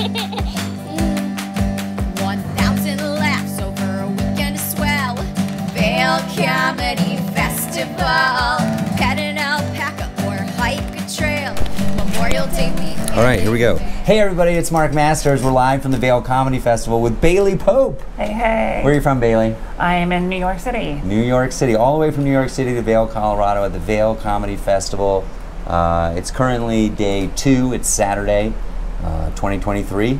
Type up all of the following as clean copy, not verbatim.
1,000 laughs over a weekend as well. Vail Comedy Festival. Pet an alpaca or hike a trail. Memorial Day weekend. All right, here we go. Hey everybody, it's Mark Masters. We're live from the Vail Comedy Festival with Bailey Pope. Hey, hey. Where are you from, Bailey? I am in New York City. New York City, all the way from New York City to Vail, Colorado at the Vail Comedy Festival. It's currently day 2. It's Saturday, 2023,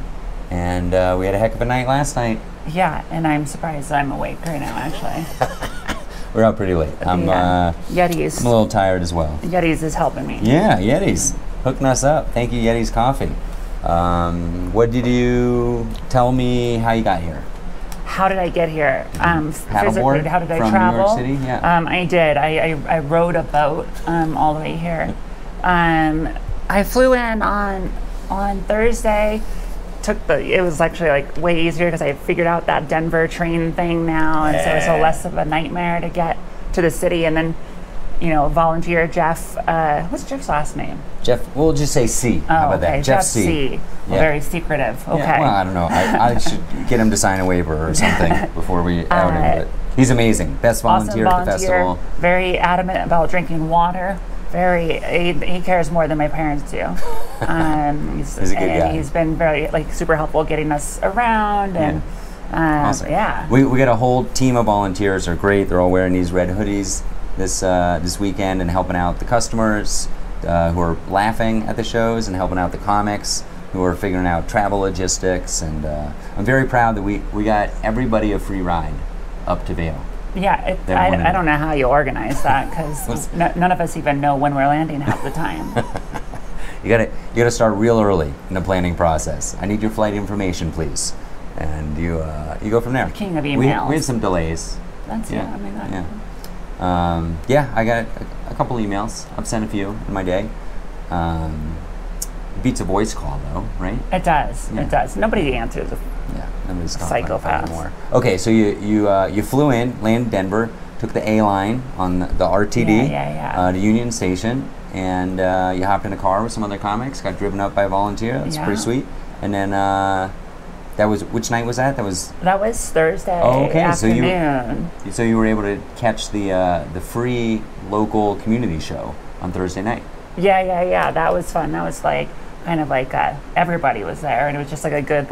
and we had a heck of a night last night. Yeah, and I'm surprised I'm awake right now, actually. We're out pretty late. Yetis. I'm a little tired as well. Yetis is helping me. Yeah, Yetis. Hooking us up. Thank you, Yetis Coffee. What did you tell me how you got here? How did I get here? Paddleboard how did I from travel? New York City? Yeah. I did. I rode a boat all the way here. I flew in on Thursday. It was actually like way easier because I figured out that Denver train thing now, and so it was less of a nightmare to get to the city. And then, volunteer Jeff. What's Jeff's last name? Jeff. We'll just say C. How about that? Jeff C. Yeah. Very secretive. Okay. Yeah, well, I don't know. I should get him to sign a waiver or something before we out him. But he's amazing. Best volunteer at the festival. Very adamant about drinking water. He cares more than my parents do. He's a good guy. He's been very super helpful getting us around and awesome. Yeah. We got a whole team of volunteers. They're great. They're all wearing these red hoodies this weekend and helping out the customers who are laughing at the shows and helping out the comics who are figuring out travel logistics. And I'm very proud that we got everybody a free ride up to Vail. Yeah, I don't know how you organize that because none of us even know when we're landing half the time. You gotta start real early in the planning process. I need your flight information, please, and you go from there. King of emails. We had some delays. That's I got a couple emails. I've sent a few in my day. Beats a voice call though, right? It does. Yeah. It does. Nobody answers. Nobody's Psychopaths anymore. Okay, so you flew in, landed Denver, took the A line on the RTD to Union Station, and you hopped in a car with some other comics. Got driven up by a volunteer. That's pretty sweet. And then which night was that? That was Thursday. Afternoon. So you were able to catch the free local community show on Thursday night. Yeah. That was fun. That was everybody was there, and it was just a good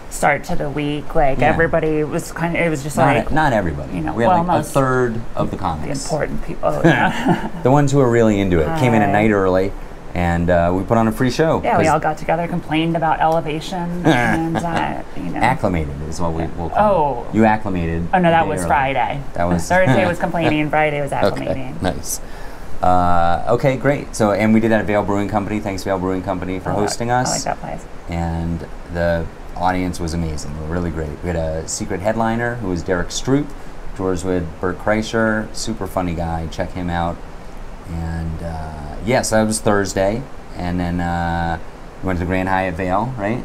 start to the week. Everybody was it was just not everybody. We had a third of the comics. The important people. Yeah. The ones who were really into it came in a night early, and we put on a free show. Yeah, we all got together, complained about elevation, and acclimated is what we'll call it. You acclimated. Oh no, that was Friday. That was Thursday was complaining. Friday was acclimating. Okay, nice. Okay, great. So, and we did that at Vail Brewing Company. Thanks, Vail Brewing Company, for hosting us. I like that place. And the audience was amazing. They were really great. We had a secret headliner who was Derek Stroop. Tours with Bert Kreischer. Super funny guy. Check him out. And so that was Thursday. And then we went to the Grand Hyatt Vail, right?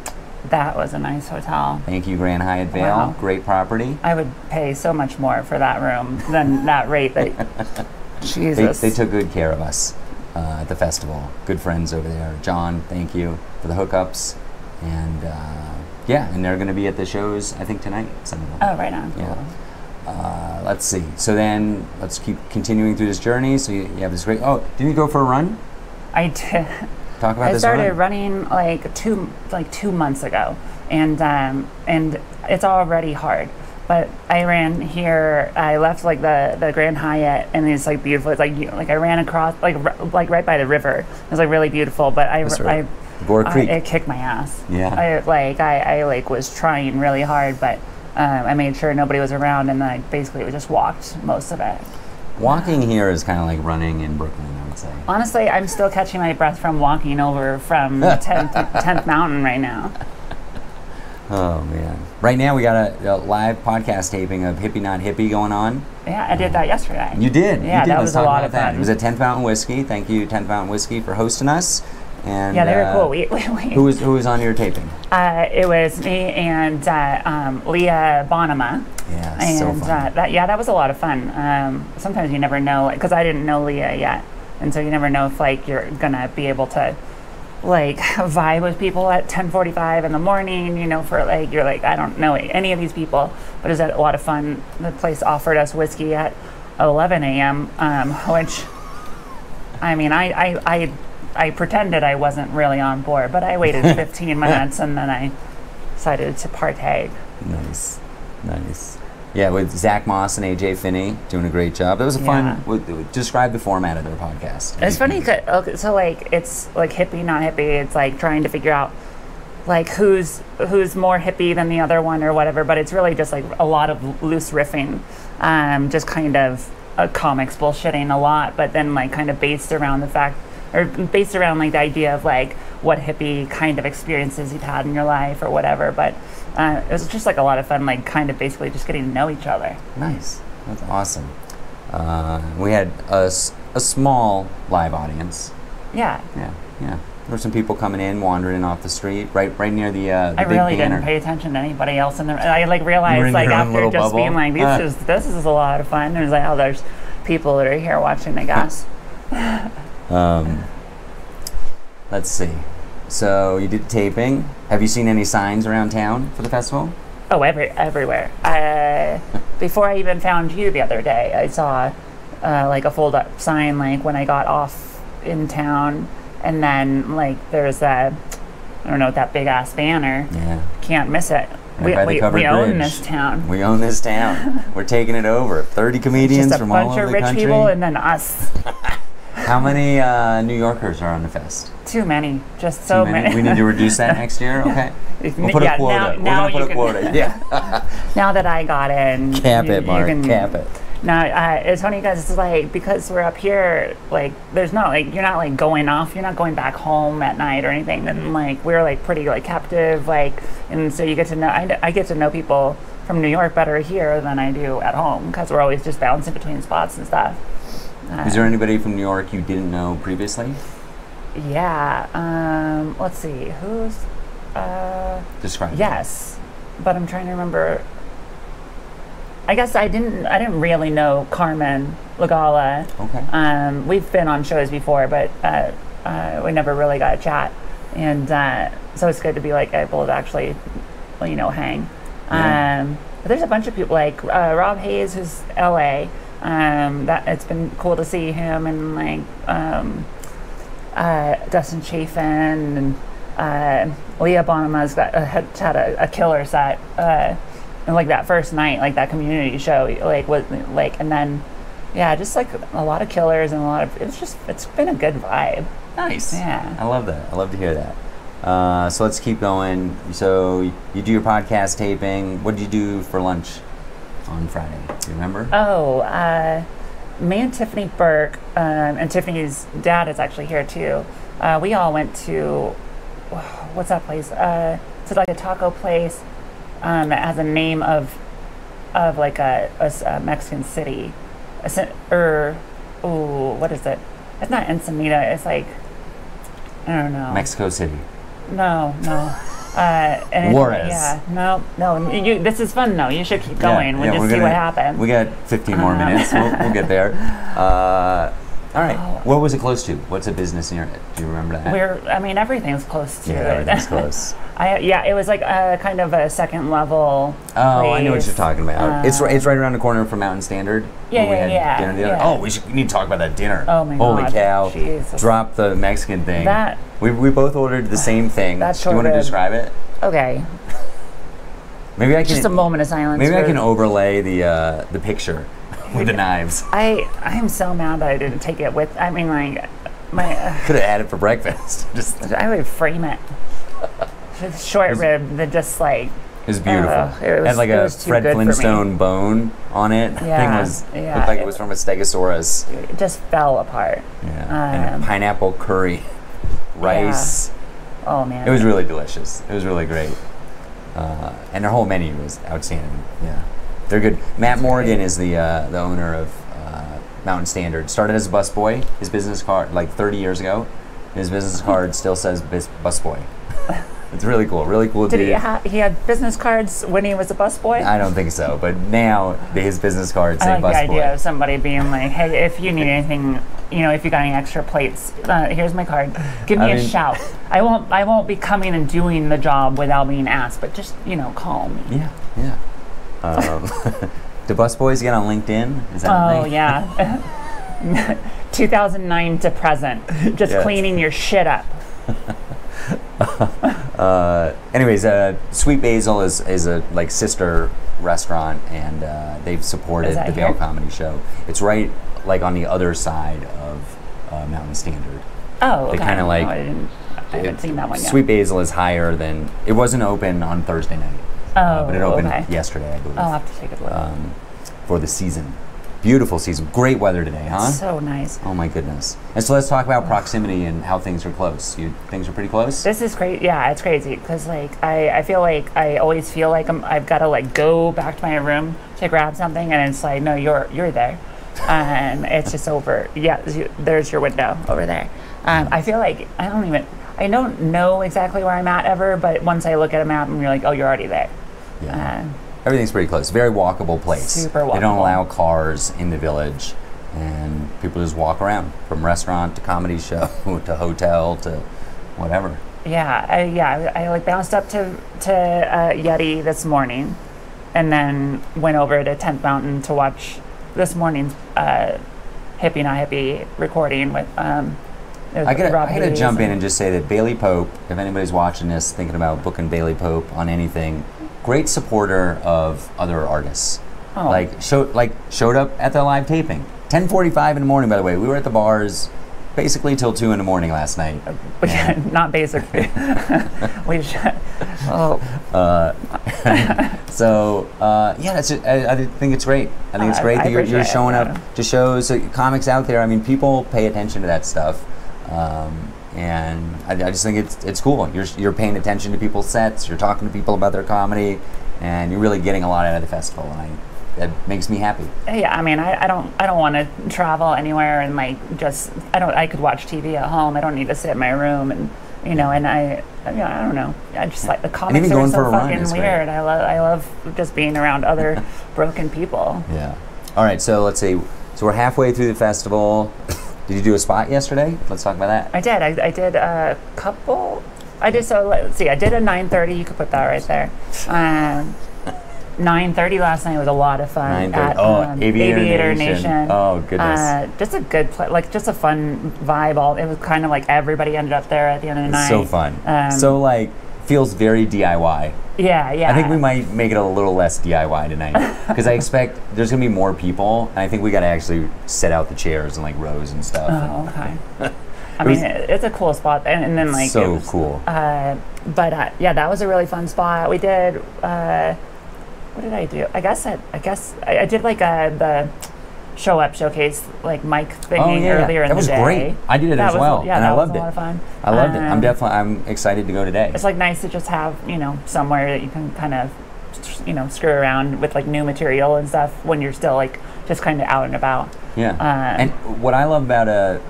That was a nice hotel. Thank you, Grand Hyatt Vail. Wow. Great property. I would pay so much more for that room than that rate. Jesus. They took good care of us at the festival. Good friends over there. John, thank you for the hookups. And and they're going to be at the shows, I think, tonight. Some of them. Oh, right on. Yeah. Cool. Let's see. So then let's keep continuing through this journey. So you have this great. Oh, didn't you go for a run? I did. Talk about this. I started running two months ago, and it's already hard. But I ran here. I left the Grand Hyatt, and it's beautiful. It's I ran across right by the river. It was really beautiful. But it kicked my ass. Yeah. I was trying really hard, but I made sure nobody was around, and then I basically just walked most of it. Walking here is kind of like running in Brooklyn, I would say. Honestly, I'm still catching my breath from walking over from 10th Mountain right now. Oh, man. Right now, we got a live podcast taping of Hippie Not Hippie going on. Yeah, I did that yesterday. You did? Yeah, that was a lot of fun. It was at 10th Mountain Whiskey. Thank you, 10th Mountain Whiskey, for hosting us. And yeah, they were cool. Who was on your taping? It was me and Leah Bonema. Yeah, and so fun. that was a lot of fun. Sometimes you never know, because I didn't know Leah yet, and so you never know if you're gonna be able to like vibe with people at 10:45 in the morning, you know, for like, you're like, I don't know any of these people, but it was a lot of fun. The place offered us whiskey at 11 a.m., which, I mean, I pretended I wasn't really on board, but I waited 15 minutes and then I decided to partake. Nice. Yeah, with Zach Moss and AJ Finney doing a great job. It was a fun. Describe the format of their podcast. It's funny, okay, so like it's like hippie, not hippie. It's like trying to figure out like who's more hippie than the other one or whatever. But it's really just like a lot of loose riffing, just kind of comics bullshitting a lot, but then like kind of based around the fact, or based around like the idea of like what hippie kind of experiences you've had in your life or whatever. But it was just like a lot of fun, like kind of basically just getting to know each other. Nice. That's awesome. We had a small live audience. Yeah. There were some people coming in, wandering off the street, right near the I big really banner. didn't pay attention to anybody else in the. I like realized like after just bubble. being like this is a lot of fun. There's like, oh, there's people that are here watching, I guess. Let's see. So you did taping. Have you seen any signs around town for the festival? Oh, everywhere. Before I even found you the other day, I saw like a fold-up sign like when I got off in town, and then like there's that, I don't know, that big-ass banner. Yeah. Can't miss it. Right We own this town. We own this town. We're taking it over. 30 comedians Just a from all bunch over of the rich country. people and then us. How many New Yorkers are on the fest? Too many. Just so Too many. We need to reduce that next year. Okay. We'll put a quota. We're now gonna put you a can- quota. Yeah. Now that I got in, Cap it, Mark. Cap it. Now it's funny because it's like, because we're up here, like there's not like, you're not like going off, you're not going back home at night or anything, and like we're like pretty like captive, like, and so you get to know, I get to know people from New York better here than I do at home because we're always just bouncing between spots and stuff. Is there anybody from New York you didn't know previously? Yeah. Let's see. Who's? Describe. Yes, but I'm trying to remember. I guess I didn't really know Carmen Lagala. Okay. We've been on shows before, but we never really got a chat, and so it's good to be like able to actually, you know, hang. Yeah. But there's a bunch of people like Rob Hayes, who's LA. That it's been cool to see him, and like Dustin Chafin and Leah Bonhama's had a killer set. And like that first night, like that community show, like was like, and then yeah, just like a lot of killers and a lot of, it's been a good vibe. Nice. Yeah. I love that. I love to hear that. So let's keep going. So you do your podcast taping. What did you do for lunch on Friday? Do you remember? Oh, me and Tiffany Burke, and Tiffany's dad is actually here too. We all went to, what's that place? It's like a taco place that has a name of like a Mexican city. What is it? It's not Ensenada. It's like, I don't know. Mexico City. No. And Juarez. Yeah, no. This is fun though. You should keep going. We'll just see what happens. We got 15 more minutes. We'll get there. All right. What was it close to? What's a business near it? Do you remember that? Everything's close to it. Everything's close. It was like a kind of a second level. Oh, I know what place. you're talking about. It's right around the corner from Mountain Standard. Yeah, where we had dinner the other. yeah. Oh, we need to talk about that dinner. Oh my Holy God. cow! Jesus. Drop the Mexican thing. We both ordered the same thing. That's Do you want to short-rib. describe it? Okay. Maybe I can. Just a moment of silence. Maybe I can overlay the picture with the knives. I'm so mad that I didn't take it with. I mean, like my. Could have had it for breakfast. I would frame it. Short rib that just like. It was beautiful. It had like it a was too Fred good for me. Flintstone bone on it. Yeah, Thing yeah. looked like it was from a Stegosaurus. It just fell apart. Yeah. And a pineapple curry, rice. Oh man. It was really delicious. It was really great. And their whole menu was outstanding. Yeah, they're good. Matt Morgan is the owner of Mountain Standard. Started as a busboy. His business card, like 30 years ago, his business card still says busboy. It's really cool. Really cool Did dude. he had business cards when he was a busboy? I don't think so, but now his business cards say I like the idea busboy. of somebody being like, "Hey, if you need anything, if you got any extra plates, here's my card. Give me I a mean- shout. I won't be coming and doing the job without being asked, but just call me." Yeah, yeah. Do busboys get on LinkedIn? Is that a Oh thing? yeah. 2009 to present, just Yes. cleaning your shit up. Anyways, Sweet Basil is a like sister restaurant, and they've supported Is that the Vail here? Comedy Show. It's right like on the other side of Mountain Standard. Oh, okay. They kinda like- No, I haven't seen that one yet. Sweet Basil is higher than it wasn't open on Thursday night, but it opened okay. yesterday, I believe, I'll have to take a look. for the season. Beautiful season, great weather today, huh? So nice. Oh my goodness! And so let's talk about proximity and how things are close. Things are pretty close. This is great. Yeah, it's crazy because like I feel like I always feel like I've got to like go back to my room to grab something, and it's like, no, you're there, and it's just over. Yeah, there's your window over there. I feel like I don't know exactly where I'm at ever, but once I look at a map and you're like, oh, you're already there. Yeah. Everything's pretty close. Very walkable place. Super They don't walkable. allow cars in the village, and people just walk around from restaurant to comedy show to hotel to whatever. Yeah, I like bounced up to Yeti this morning, and then went over to 10th Mountain to watch this morning's Hippie Not Hippie recording with I gotta Hayes jump in and just say that Bailey Pope, if anybody's watching this, thinking about booking Bailey Pope on anything, great supporter of other artists. Oh. Showed up at the live taping. 10:45 in the morning, by the way. We were at the bars basically till 2 in the morning last night. Not basically. we should. Oh, So that's it. I think it's great. I think it's I great that you're appreciate it, showing yeah. up to shows, comics out there. I mean, people pay attention to that stuff, and I just think it's cool. You're paying attention to people's sets. You're talking to people about their comedy, and you're really getting a lot out of the festival. And that makes me happy. yeah. I mean, I don't want to travel anywhere and like just I could watch TV at home. I don't need to sit in my room and and I don't know. I just like the comics even are going so for a run fucking is great. weird. I love just being around other broken people. Yeah. All right. So let's see. So we're halfway through the festival. Did you do a spot yesterday? Let's talk about that. I did. I did a couple. I did. So let's see. I did a 9:30. You could put that right there. 9:30 last night was a lot of fun 9:30. at Aviator Nation. Oh, goodness. Just a good just a fun vibe. It was kind of like everybody ended up there at the end of the night. So fun. Um, Feels very DIY. Yeah. I think we might make it a little less DIY tonight because I expect there's gonna be more people, and I think we gotta actually set out the chairs and like rows and stuff. Oh, okay. I mean, it's a cool spot, and then like So it was, cool. But yeah, that was a really fun spot. We did. What did I do? I guess I did like the show up showcase like mic thing earlier in that the was day. great. I did it as well, Yeah, and that I was loved a it. lot of fun. I loved it. I'm excited to go today. It's like nice to just have somewhere that you can kind of screw around with like new material and stuff when you're still like just kind of out and about. Yeah. And what I love about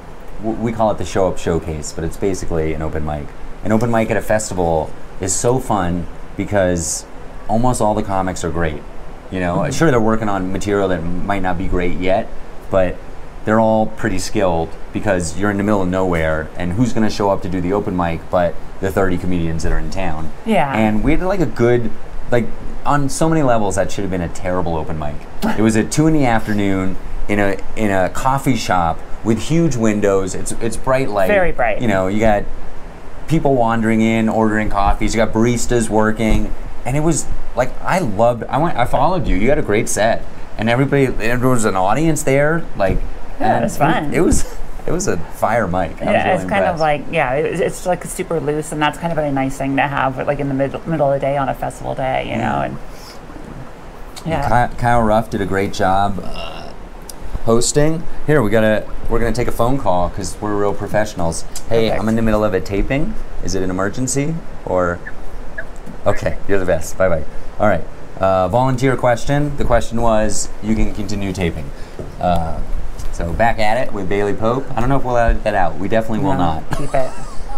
we call it the show up showcase, but it's basically an open mic. An open mic at a festival is so fun because almost all the comics are great. Sure, they're working on material that might not be great yet, but they're all pretty skilled because you're in the middle of nowhere, and who's going to show up to do the open mic but the 30 comedians that are in town? Yeah. And we had like a good, on so many levels, that should have been a terrible open mic. It was at 2 in the afternoon in a coffee shop with huge windows. It's bright light. Very bright. You got people wandering in, ordering coffees. You got baristas working. And it was like, I followed you. You had a great set. And there was an audience there. Yeah, it was fun. It was a fire mic. Yeah, it's kind of like, it's like super loose, and that's kind of a nice thing to have like in the middle of the day on a festival day, and yeah. Kyle Ruff did a great job hosting. Here, we're gonna take a phone call because we're real professionals. Hey, Perfect. I'm in the middle of a taping. Is it an emergency or? Okay, you're the best. Bye-bye. All right. Volunteer question. The question was, you can continue taping. So back at it with Bailey Pope. I don't know if we'll edit that out. We definitely will No, not. keep it.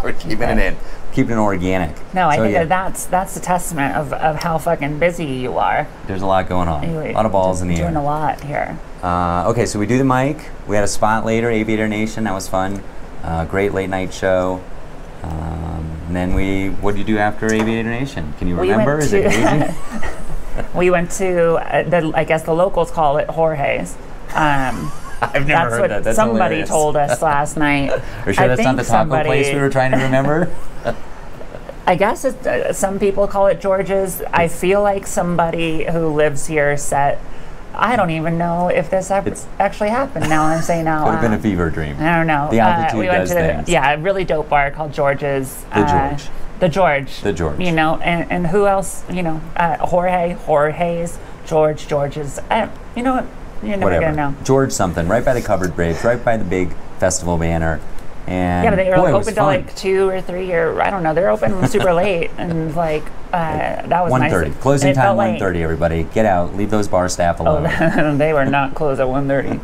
We're keeping it in. keeping it organic. No, I So, think yeah, that's a testament of how fucking busy you are. there's a lot going on. A lot of balls in the Doing a air. lot here. Okay, so we do the mic. We had a spot later, Aviator Nation. That was fun. Great late night show. And then what did you do after Aviator Nation? Can you We remember? went Is it to- crazy? We went to I guess the locals call it Jorge's. I've never That's heard what that. That's somebody hilarious. told us last night. Are you sure I that's not think the taco place we were trying to remember? I guess some people call it George's. I feel like somebody who lives here said, I don't even know if this actually happened. Now I'm saying out Could have been a loud. fever dream. I don't know. The altitude we went does to things. a really dope bar called George's. The George. The George. The George. You know, and who else? You know, Jorge's, George's. You know what? You're never Whatever. gonna know. George something, right by the covered bridge, right by the big festival banner. And Yeah, but they were boy, it was open to fun. like 2 or 3 or I don't know. They're open super late and like that was nice. 1:30. And Closing it time felt like- 1:30. Everybody, get out. Leave those bar staff alone. Oh, they were not closed at 1:30.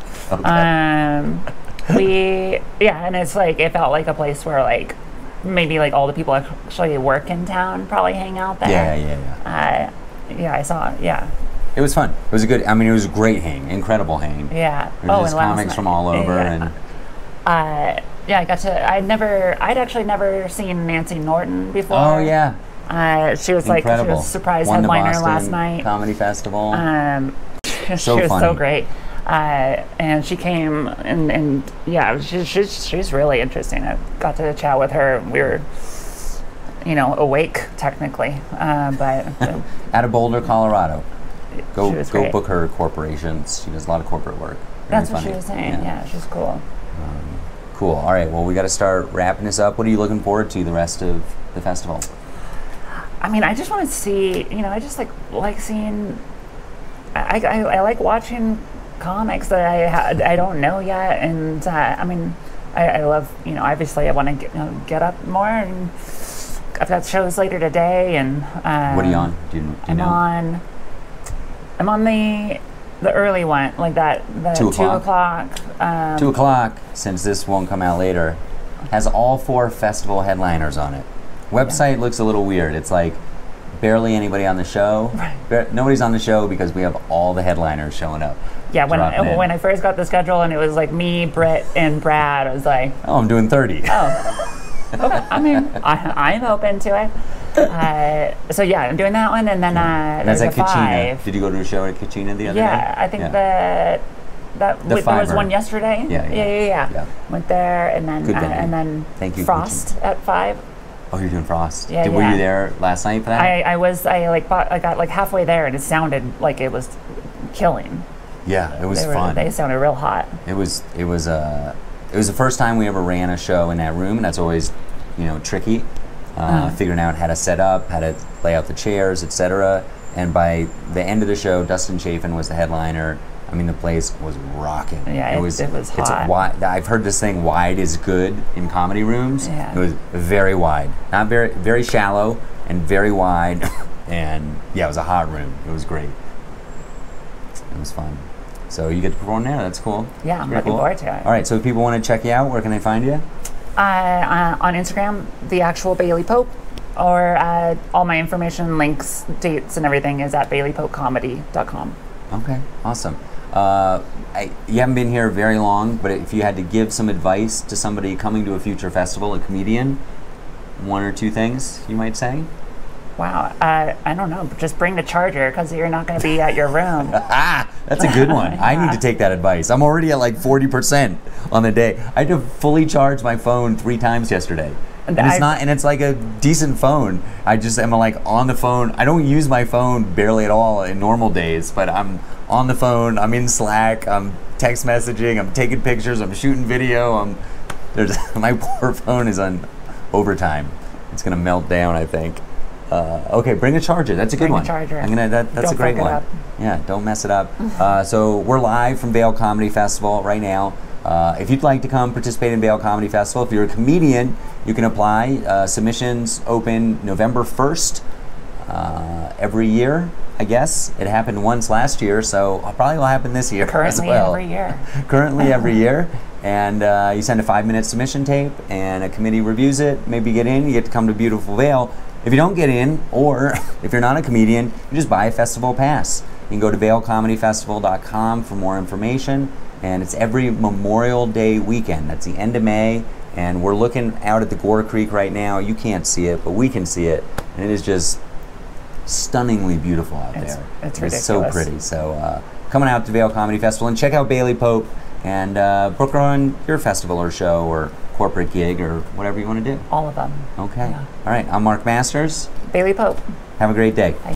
And it's like it felt like a place where like maybe like all the people actually work in town probably hang out there. Yeah. I saw it. Yeah. It was fun. It was a good. I mean, it was a great hang, incredible hang. Yeah. There were just and last comics night- from all over, yeah. and I got to. I'd actually never seen Nancy Norton before. oh yeah, She was like she incredible. was a surprise Won the headliner Boston last night. Comedy Festival. She was So so funny. great. And she came and yeah, she's really interesting. I got to chat with her. We were, awake technically, but Out of Boulder, Colorado. she Go was great. book her corporations. She does a lot of corporate work. Very That's what funny. she was saying. Yeah, she's cool. Cool. All right. Well, we got to start wrapping this up. What are you looking forward to the rest of the festival? I mean, I just want to see. I just like seeing. I like watching comics that I don't know yet, and I mean, I love. Obviously, I want to get up more, and I've got shows later today, and What are you on? Do you I'm know? I'm on the early one, like that. The 2 2 o'clock. o'clock. 2 o'clock, since this won't come out later, has all 4 festival headliners on it. Website looks a little weird. It's like barely anybody on the show. Right. Nobody's on the show because we have all the headliners showing up. Yeah, dropping in. when I first got the schedule and it was like me, Britt, and Brad, I was like, Oh, I'm doing 30. okay, I mean, I'm open to it. So yeah, I'm doing that one, and then And there's that's a at Kachina. 5. Did you go to a show at Kachina the other day? Yeah, I think that there was Fiver. one yesterday. Yeah. Yeah. Went there, and then Good venue. and then Thank you, Frost at 5. Oh, you're doing Frost. Yeah, Were yeah. you there last night for that? I got like halfway there, and it sounded like it was killing. Yeah, it was fun. They sounded real hot. It was the first time we ever ran a show in that room, and that's always, tricky. Figuring out how to set up, how to lay out the chairs, etc. And by the end of the show, Dustin Chafin was the headliner. I mean, the place was rocking. Yeah, it was It's hot. wide. I've heard this thing, wide is good in comedy rooms. Yeah. It was very wide, not very very shallow, and very wide. And yeah, it was a hot room. It was great. It was fun. So you get to perform there. That's cool. Yeah, I'm Very looking forward to it. All right. So if people want to check you out, where can they find you? On Instagram, the actual Bailey Pope, or all my information, links, dates, and everything is at baileypopecomedy.com. Okay, awesome. You haven't been here very long, but if you had to give some advice to somebody coming to a future festival, a comedian, 1 or 2 things you might say? Wow, I don't know, but just bring the charger because you're not going to be at your room. That's a good one. I need to take that advice. I'm already at like 40% on the day. I had to fully charge my phone 3 times yesterday. And it's like a decent phone. I just am like on the phone. I don't use my phone barely at all in normal days, but I'm on the phone, I'm in Slack, I'm text messaging, I'm taking pictures, I'm shooting video, my poor phone is on overtime. It's gonna melt down, I think. Okay, bring a charger. That's a good Bring a one. charger. That's Don't a great fuck it one. up. Yeah, don't mess it up. So we're live from Vail Comedy Festival right now. If you'd like to come participate in Vail Comedy Festival, if you're a comedian, you can apply. Submissions open November 1st. every year, I guess. It happened once last year, so probably will happen this year as Currently well. every year. Currently every year. And you send a 5-minute submission tape, and a committee reviews it. Maybe you get in, you get to come to Beautiful Vail. If you don't get in, or if you're not a comedian, you just buy a festival pass. You can go to vailcomedyfestival.com for more information, and it's every Memorial Day weekend. That's the end of May, and we're looking out at the Gore Creek right now. You can't see it, but we can see it, and it is just stunningly beautiful out there. It's It's so ridiculous. pretty. So coming out to Vail Comedy Festival, and check out Bailey Pope, and book her on your festival or show or corporate gig or whatever you want to do. All of them. Okay. Yeah. All right. I'm Mark Masters. Bailey Pope. Have a great day.